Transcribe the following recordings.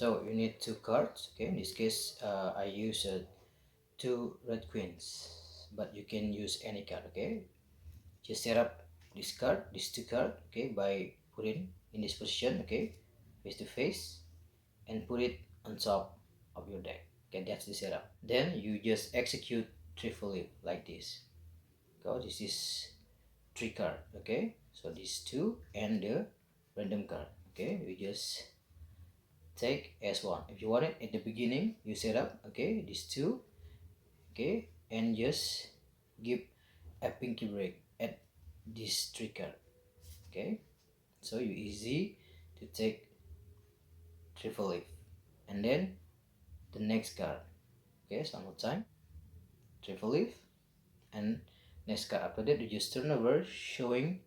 So you need two cards. Okay, in this case I use two red queens, but you can use any card. Okay, just set up this card, these two cards, okay, by putting in this position, okay, face to face, and put it on top of your deck. Okay, that's the setup. Then you just execute triple leap like this. Go, this is three card. Okay, so these two and the random card. Okay, we just take as one. If you want it at the beginning, you set up, okay, these two, okay, and just give a pinky break at this three card. Okay, so you easy to take triple leaf, and then the next card. Okay, so one more time, triple leaf, and next card. After that, you just turn over, showing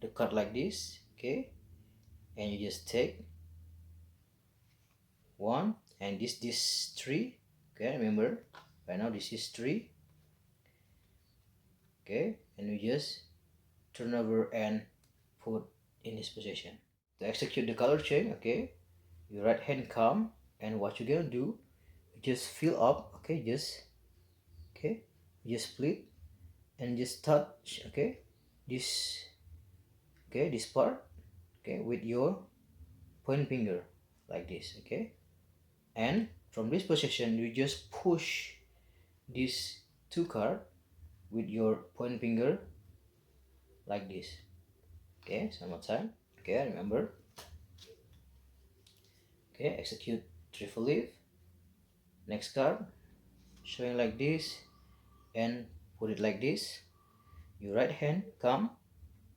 the card like this. Okay, and you just take one, and this three. Okay, remember right now this is three. Okay, and you just turn over and put in this position. To execute the color change, okay, your right hand come, and what you're gonna do, you just fill up, okay, just okay, just split and just touch, okay, this, okay, this part, okay, with your point finger like this, okay, and from this position you just push this two card with your point finger like this. Okay, so one more time. Okay, remember. Okay, execute triple leaf, next card, showing like this, and put it like this. Your right hand come,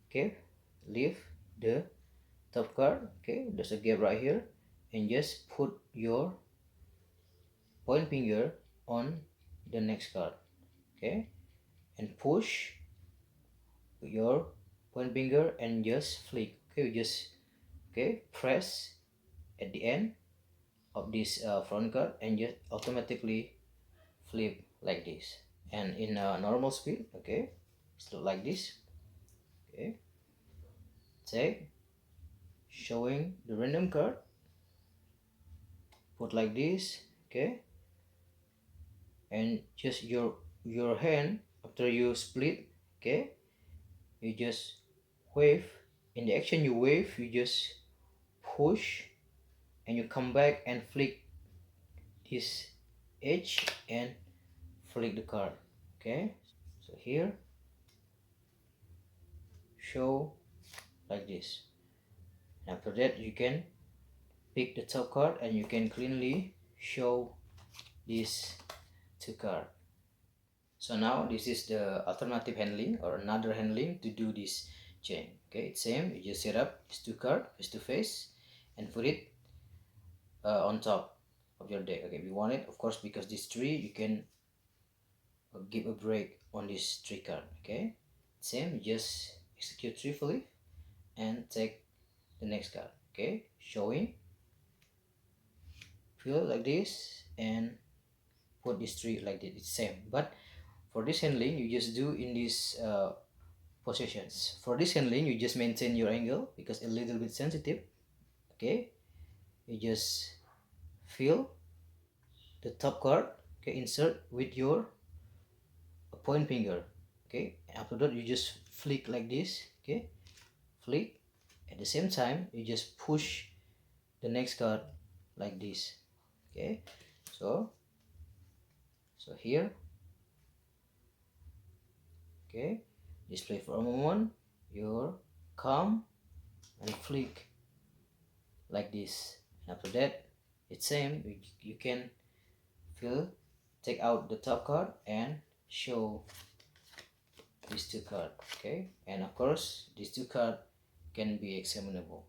okay, leave the top card, okay, there's a gap right here, and just put your point finger on the next card, okay, and push your point finger and just flick, okay, just, okay, press at the end of this front card and just automatically flip like this, and in normal speed, okay, it's look like this. Okay, take, showing the random card, put like this, okay, and just your hand after you split, okay, you just wave. In the action you wave, you just push and you come back and flick this edge and flick the card. Okay, so here show like this. After that you can pick the top card and you can cleanly show these two cards. So now this is the alternative handling or another handling to do this chain. Okay, it's same. You just set up these two cards face to face and put it on top of your deck. Okay, if you want it, of course, because this three, you can give a break on this three card. Okay, same. You just execute triple leaf and take the next card. Okay, showing, fill like this and put this three like this. It's same, but for this handling, you just do in these positions. For this handling, you just maintain your angle because a little bit sensitive. Okay, you just fill the top card, okay, insert with your point finger, okay, after that you just flick like this, okay, flick. At the same time you just push the next card like this. Okay, so here, okay, display for a moment your come and flick like this, and after that it's same. You can fill, take out the top card and show these two cards. Okay, and of course these two cards can be examinable.